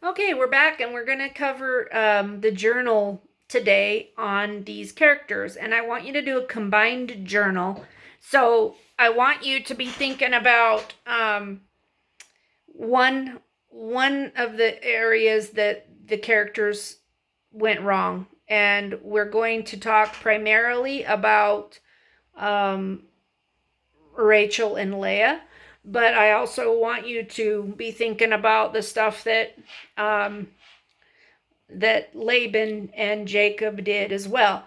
Okay, we're back and we're going to cover the journal today on these characters. And I want you to do a combined journal. So I want you to be thinking about one one of the areas that the characters went wrong. And we're going to talk primarily about um, Rachael and Leah. But I also want you to be thinking about the stuff um, that Laban and Jacob did as well,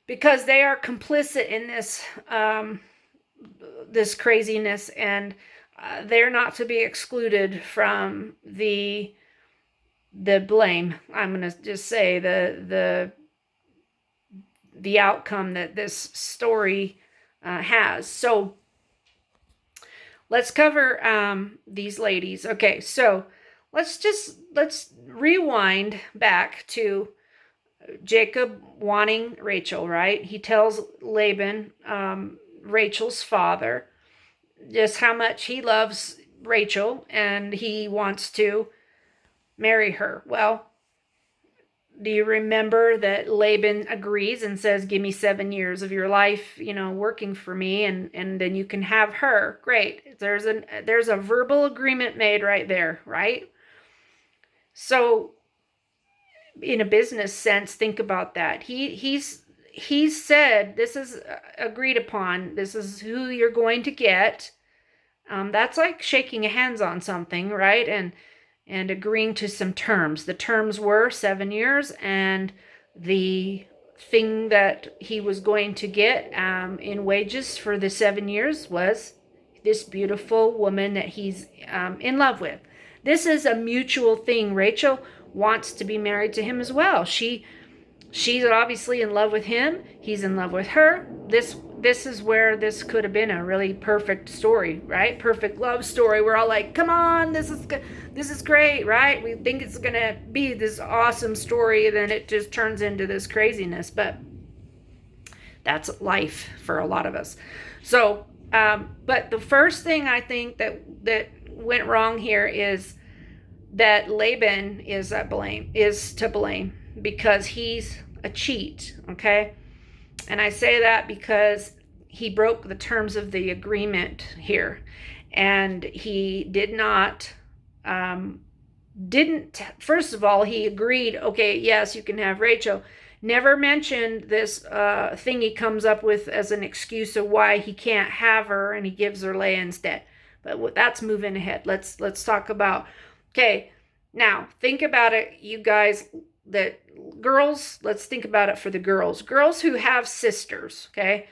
because they are complicit in this craziness, and they're not to be excluded from the blame. I'm going to just say the outcome that this story has. So let's cover these ladies. Okay, so let's rewind back to Jacob wanting Rachael, right? He tells Laban, Rachel's father, just how much he loves Rachael and he wants to marry her. Well, do you remember that Laban agrees and says, give me 7 years of your life, working for me, and then you can have her. Great. There's a verbal agreement made right there, right? So in a business sense, think about that. He's said this is agreed upon. This is who you're going to get. That's like shaking hands on something, right? And agreeing to some terms. The terms were 7 years, and the thing that he was going to get in wages for the 7 years was this beautiful woman that he's in love with. This is a mutual thing. Rachael wants to be married to him as well. She's obviously in love with him. He's in love with her. This is where this could have been a really perfect story, right? Perfect love story. We're all like, "Come on, this is great," right? We think it's going to be this awesome story, and then it just turns into this craziness, but that's life for a lot of us. So, but the first thing I think that went wrong here is that Laban is to blame because he's a cheat, okay? And I say that because he broke the terms of the agreement here, and he didn't first of all, he agreed, okay, yes, you can have Rachael. Never mentioned this thing he comes up with as an excuse of why he can't have her, and he gives her Leah instead. But that's moving ahead. Let's talk about, okay, now think about it, you guys, that girls, let's think about it for the girls who have sisters. Okay,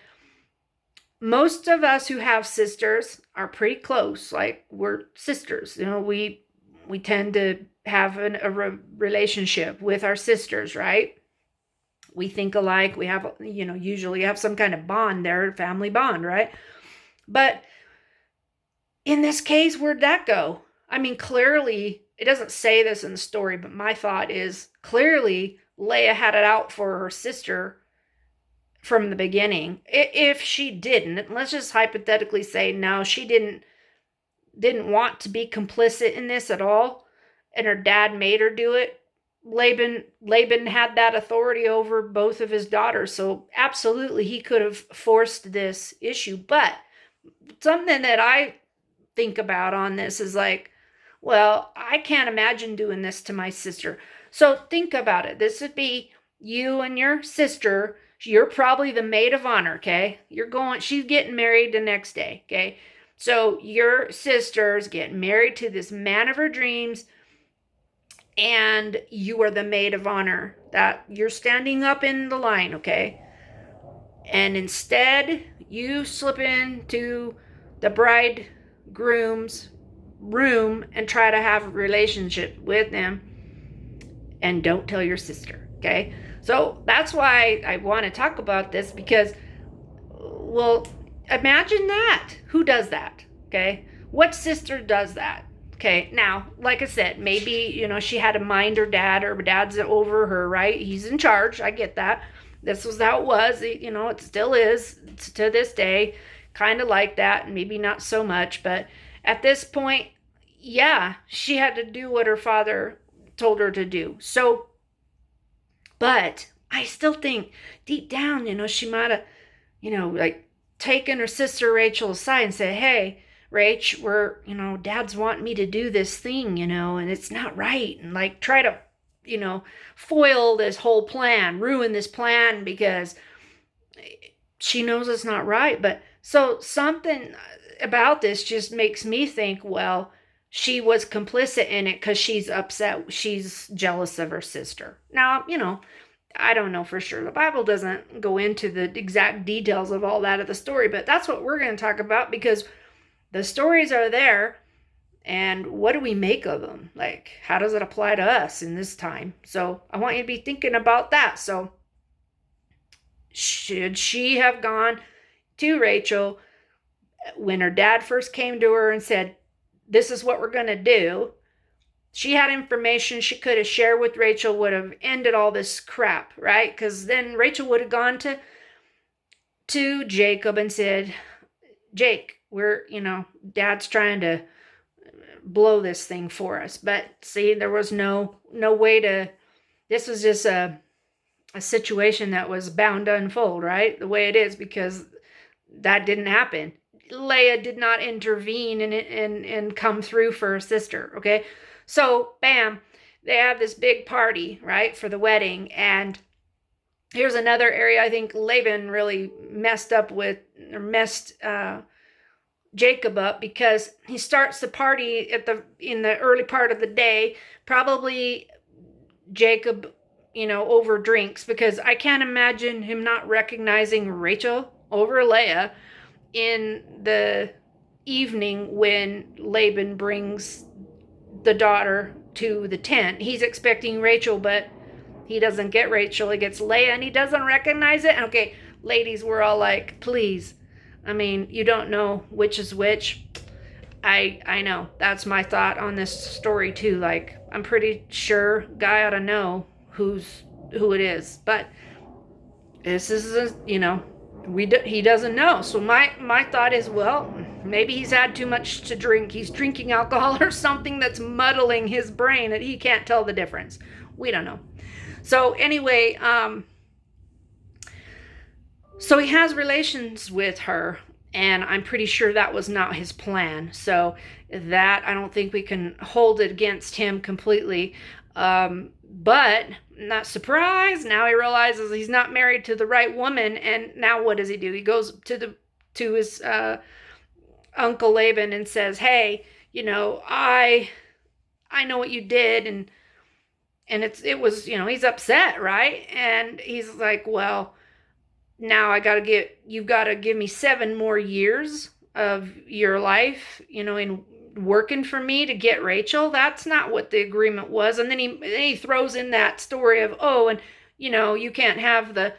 most of us who have sisters are pretty close, like we're sisters. We tend to have a relationship with our sisters, right? We think alike. We have, usually have some kind of bond there, family bond, right? But in this case, where'd that go? I mean, clearly, it doesn't say this in the story, but my thought is clearly Leah had it out for her sister from the beginning. If she didn't, let's just hypothetically say no, she didn't want to be complicit in this at all, and her dad made her do it. Laban had that authority over both of his daughters, so absolutely he could have forced this issue. But something that I think about on this is like, well, I can't imagine doing this to my sister. So think about it. This would be you and your sister. You're probably the maid of honor, okay? She's getting married the next day, okay? So your sister's getting married to this man of her dreams, and you are the maid of honor. That you're standing up in the line, okay? And instead, you slip into the bridegroom's room and try to have a relationship with them, and don't tell your sister, okay? So that's why I want to talk about this, because, well, imagine that. Who does that, okay? What sister does that? Okay, now, like I said, maybe, she had to mind her dad, or dad's over her, right? He's in charge. I get that. This was how it was. It still is to this day, kind of like that. Maybe not so much, but at this point, yeah, she had to do what her father told her to do. So, but I still think deep down, she might have, like taken her sister Rachael aside and said, hey, Rach, Dad's wanting me to do this thing, and it's not right. And like try to, foil this whole plan, ruin this plan because she knows it's not right. But so something about this just makes me think, well, she was complicit in it because she's upset. She's jealous of her sister. Now, I don't know for sure. The Bible doesn't go into the exact details of all that of the story, but that's what we're going to talk about because the stories are there. And what do we make of them? Like, how does it apply to us in this time? So I want you to be thinking about that. So should she have gone to Rachael when her dad first came to her and said, this is what we're going to do? She had information she could have shared with Rachael, would have ended all this crap, right? Because then Rachael would have gone to Jacob and said, Jake, Dad's trying to blow this thing for us. But see, there was no way to, this was just a situation that was bound to unfold, right? The way it is, because that didn't happen. Leah did not intervene and come through for her sister, okay? So, bam, they have this big party, right, for the wedding. And here's another area I think Laban really messed Jacob up, because he starts the party in the early part of the day. Probably Jacob, over drinks, because I can't imagine him not recognizing Rachael over Leah in the evening when Laban brings the daughter to the tent. He's expecting Rachael, but he doesn't get Rachael. He gets Leah, and he doesn't recognize it. Okay, ladies, we're all like, please. I mean, you don't know which is which. I know. That's my thought on this story too. Like, I'm pretty sure guy ought to know who it is. But this is, he doesn't know. So my thought is, well, maybe he's had too much to drink. He's drinking alcohol or something that's muddling his brain that he can't tell the difference. We don't know. So anyway, so he has relations with her, and I'm pretty sure that was not his plan. So that, I don't think we can hold it against him completely. But not surprised. Now he realizes he's not married to the right woman. And now what does he do? He goes to his Uncle Laban and says, hey, I know what you did. And it was, he's upset, right? And he's like, well, now you've got to give me 7 more years of your life, in working for me to get Rachael. That's not what the agreement was. And then he throws in that story of, you can't have the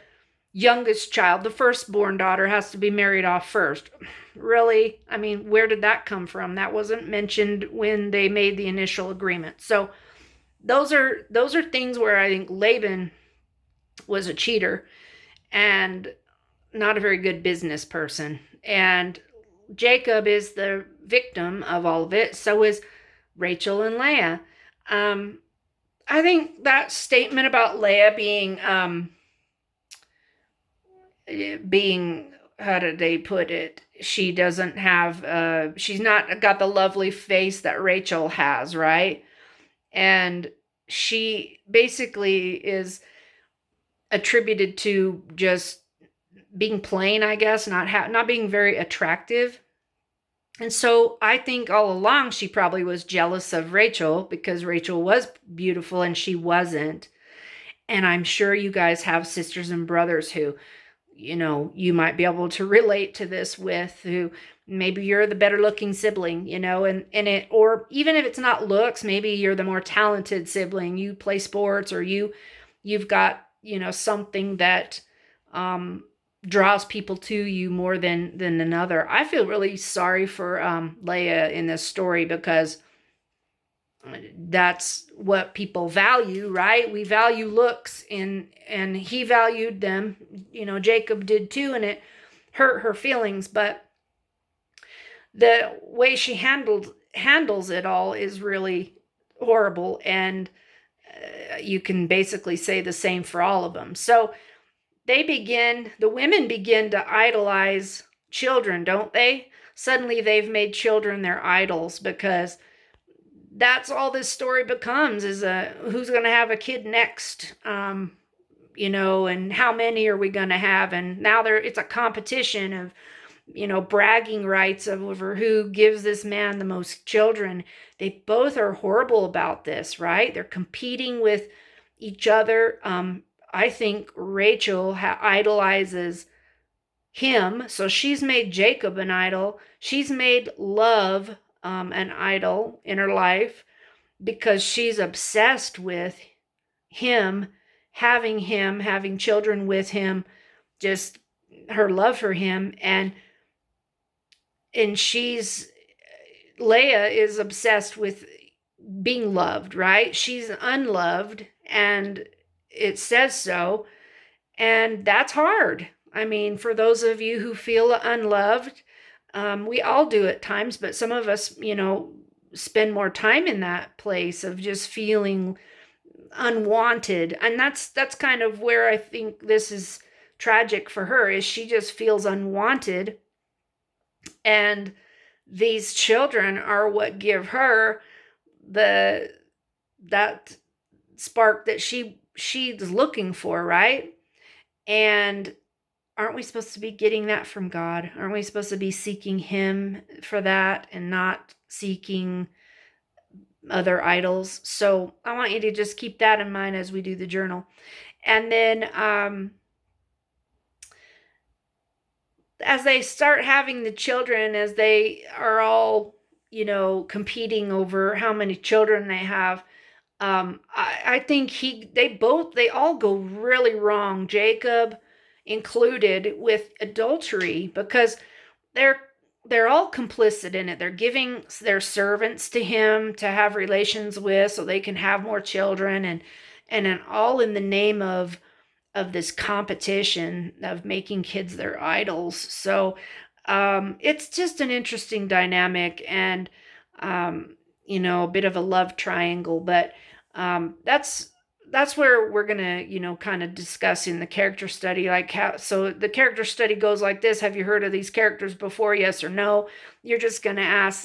youngest child, the firstborn daughter has to be married off first. Really? I mean, where did that come from? That wasn't mentioned when they made the initial agreement. So those are things where I think Laban was a cheater and not a very good business person. And Jacob is the victim of all of it. So is Rachael and Leah. I think that statement about Leah being, how did they put it? She doesn't have, she's not got the lovely face that Rachael has, right? And she basically is attributed to just being plain, I guess, not being very attractive. And so I think all along she probably was jealous of Rachael because Rachael was beautiful and she wasn't. And I'm sure you guys have sisters and brothers who, you might be able to relate to this with, who maybe you're the better looking sibling, or even if it's not looks, maybe you're the more talented sibling. You play sports, or you've got, something that draws people to you more than another. I feel really sorry for Leah in this story, because that's what people value, right? We value looks, and he valued them. Jacob did too, and it hurt her feelings. But the way she handles it all is really horrible, and You can basically say the same for all of them. So the women begin to idolize children, don't they? Suddenly they've made children their idols, because that's all this story becomes, is who's going to have a kid next, and how many are we going to have? And now it's a competition of, bragging rights over who gives this man the most children. They both are horrible about this, right? They're competing with each other. I think Rachael idolizes him, so she's made Jacob an idol. She's made love an idol in her life, because she's obsessed with him, having children with him, just her love for him. And Leah is obsessed with being loved, right? She's unloved, and it says so. And that's hard. I mean, for those of you who feel unloved, we all do at times, but some of us, spend more time in that place of just feeling unwanted. And that's kind of where I think this is tragic for her, is she just feels unwanted. And these children are what give her that spark that she's looking for, right? And aren't we supposed to be getting that from God? Aren't we supposed to be seeking him for that and not seeking other idols? So I want you to just keep that in mind as we do the journal. And then as they start having the children, as they are all, competing over how many children they have, I think they all go really wrong, Jacob included, with adultery, because they're all complicit in it. They're giving their servants to him to have relations with so they can have more children, and all in the name of this competition of making kids their idols. So it's just an interesting dynamic, and a bit of a love triangle. But that's where we're gonna kind of discuss in the character study, like how. So the character study goes like this: have you heard of these characters before? Yes or no. You're just gonna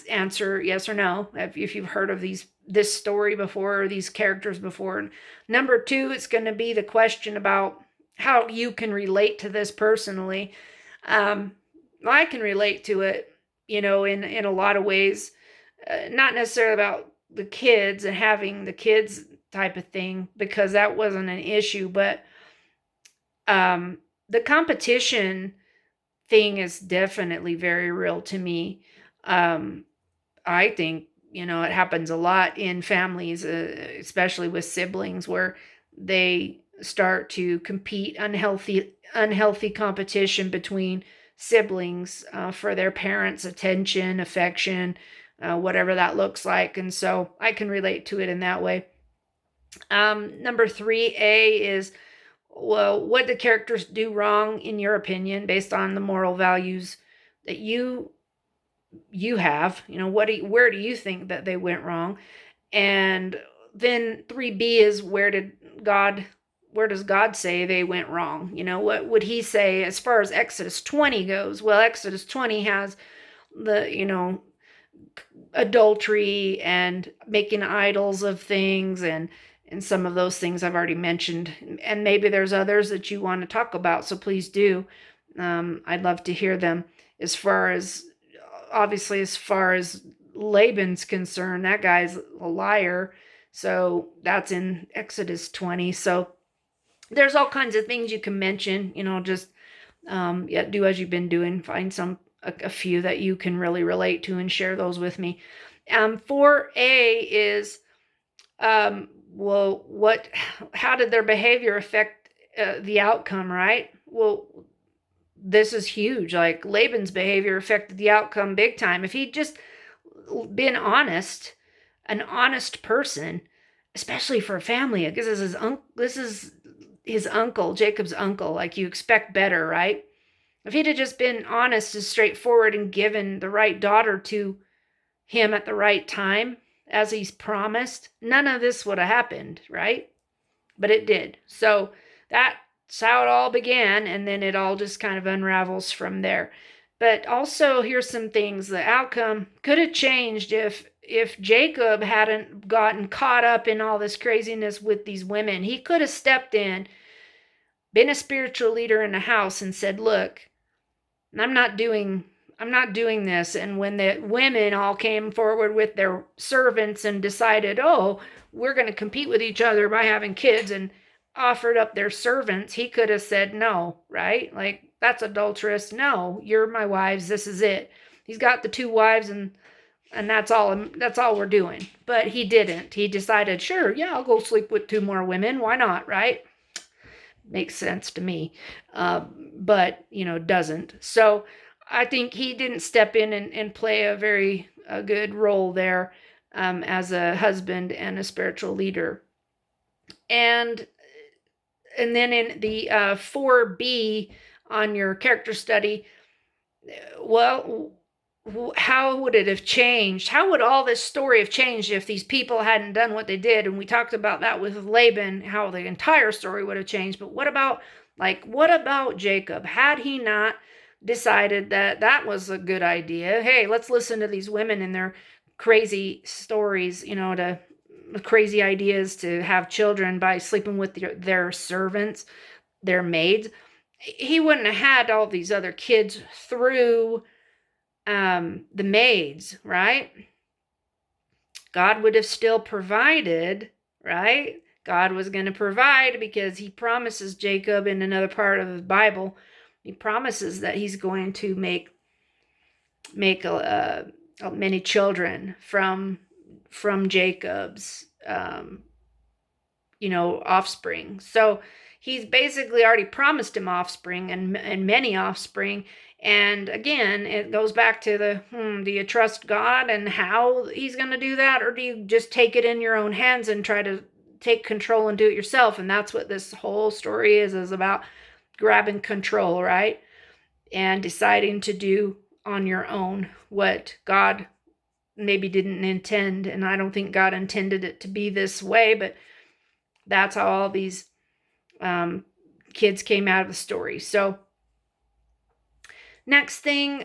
answer yes or no if you've heard of this story before, or these characters before. And number 2, it's going to be the question about how you can relate to this personally. I can relate to it, in a lot of ways, not necessarily about the kids and having the kids type of thing, because that wasn't an issue, but the competition thing is definitely very real to me. I think, it happens a lot in families, especially with siblings, where they start to compete, unhealthy competition between siblings for their parents' attention, affection, whatever that looks like. And so I can relate to it in that way. Number 3A is, well, what did the characters do wrong, in your opinion, based on the moral values that you have? Where do you think that they went wrong? And then 3B is, where does God say they went wrong? What would he say as far as Exodus 20 goes? Well, Exodus 20 has the, adultery and making idols of things, and some of those things I've already mentioned. And maybe there's others that you want to talk about, so please do. I'd love to hear them. As far as Laban's concerned, that guy's a liar. So that's in Exodus 20. So there's all kinds of things you can mention, just do as you've been doing. Find a few that you can really relate to and share those with me. 4A is, how did their behavior affect the outcome, right? Well, this is huge. Like, Laban's behavior affected the outcome big time. If he'd just been honest, an honest person, especially for a family, because this is his uncle, Jacob's uncle, like, you expect better, right? If he'd have just been honest and straightforward and given the right daughter to him at the right time, as he's promised, none of this would have happened, right? But it did. So that's how it all began, and then it all just kind of unravels from there. But also, here's some things. The outcome could have changed if Jacob hadn't gotten caught up in all this craziness with these women. He could have stepped in, been a spiritual leader in the house, and said, look, I'm not doing this. And when the women all came forward with their servants and decided, oh, we're going to compete with each other by having kids, and offered up their servants, he could have said no, right? Like, that's adulterous. No, you're my wives. This is it. He's got the 2 wives, and that's all we're doing. But he didn't. He decided, sure, yeah, I'll go sleep with 2 more women. Why not, right? Makes sense to me. But, doesn't. So I think he didn't step in and play a good role there as a husband and a spiritual leader. And then in the 4B on your character study, well, how would it have changed? How would all this story have changed if these people hadn't done what they did? And we talked about that with Laban, how the entire story would have changed. But what about Jacob? Had he not decided that was a good idea? Hey, let's listen to these women and their crazy stories, to crazy ideas to have children by sleeping with their servants, their maids. He wouldn't have had all these other kids through the maids, right? God would have still provided, right? God was going to provide because he promises Jacob in another part of the Bible. He promises that he's going to make many children from Jacob's offspring. So he's basically already promised him offspring and many offspring. And again, it goes back to do you trust God and how he's going to do that? Or do you just take it in your own hands and try to take control and do it yourself? And that's what this whole story is about, grabbing control, right? And deciding to do on your own what God maybe didn't intend. And I don't think God intended it to be this way, but that's how all these kids came out of the story. So next thing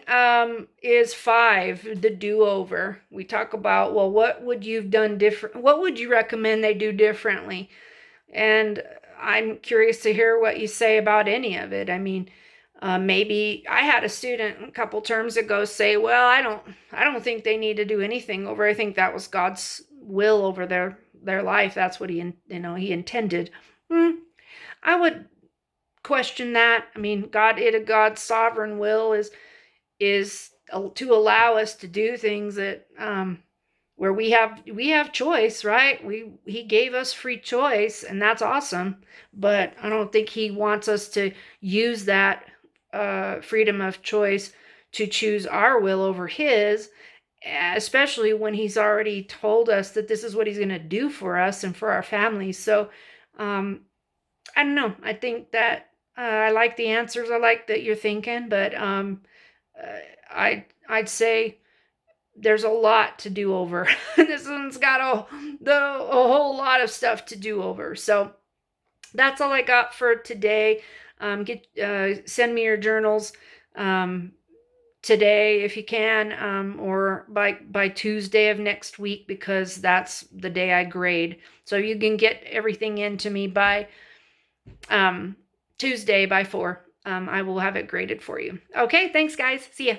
is 5, the do-over. We talk about, well, what would you have done different? What would you recommend they do differently? And I'm curious to hear what you say about any of it. I mean, maybe I had a student a couple terms ago say, well, I don't think they need to do anything over. I think that was God's will over their life. That's what he intended. I would question that. I mean, God's sovereign will is to allow us to do things that where we have choice, right? He gave us free choice, and that's awesome. But I don't think he wants us to use that freedom of choice to choose our will over his, especially when he's already told us that this is what he's going to do for us and for our families. So I don't know. I think that I like the answers. I like that you're thinking, but I'd say there's a lot to do over. This one's got a whole lot of stuff to do over. So that's all I got for today. Send me your journals today if you can, or by Tuesday of next week, because that's the day I grade. So you can get everything into me by Tuesday by 4. I will have it graded for you. Okay, thanks guys. See ya.